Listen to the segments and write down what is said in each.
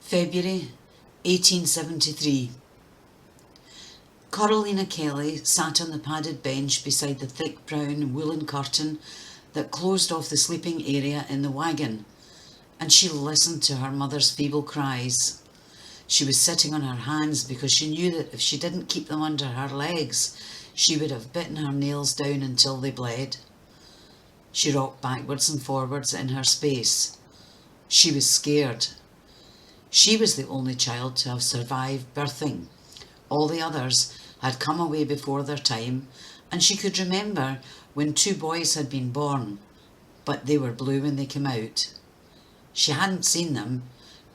February 1873. Coralina Kelly sat on the padded bench beside the thick brown woolen curtain that closed off the sleeping area in the wagon, and she listened to her mother's feeble cries. She was sitting on her hands because she knew that if she didn't keep them under her legs, she would have bitten her nails down until they bled. She rocked backwards and forwards in her space. She was scared. She was the only child to have survived birthing. All the others had come away before their time, and she could remember when 2 boys had been born, but they were blue when they came out. She hadn't seen them,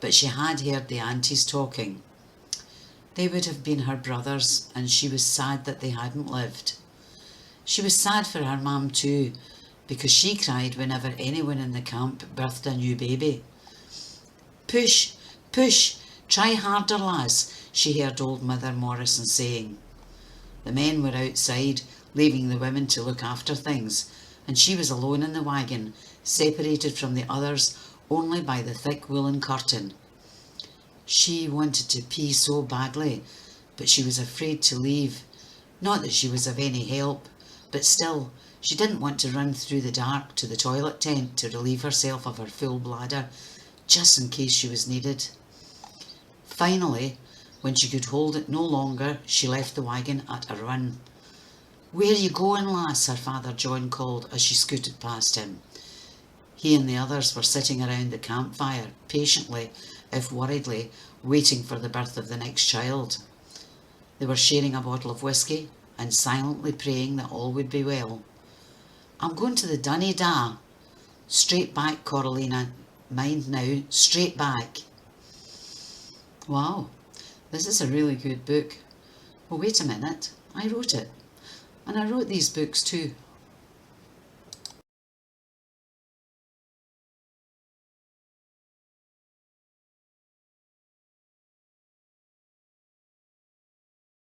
but she had heard the aunties talking. They would have been her brothers, and she was sad that they hadn't lived. She was sad for her mum too, because she cried whenever anyone in the camp birthed a new baby. "Push, push, try harder, lass," she heard old Mother Morrison saying. The men were outside, leaving the women to look after things, and she was alone in the wagon, separated from the others only by the thick woolen curtain. She wanted to pee so badly, but she was afraid to leave. Not that she was of any help, but still, she didn't want to run through the dark to the toilet tent to relieve herself of her full bladder, just in case she was needed. Finally, when she could hold it no longer, she left the wagon at a run. "Where you going, lass?" her father John called as she scooted past him. He and the others were sitting around the campfire, patiently, if worriedly, waiting for the birth of the next child. They were sharing a bottle of whisky and silently praying that all would be well. "I'm going to the dunny da." "Straight back, Coralina. Mind now, straight back." Wow, this is a really good book. Well, wait a minute, I wrote it. And I wrote these books too.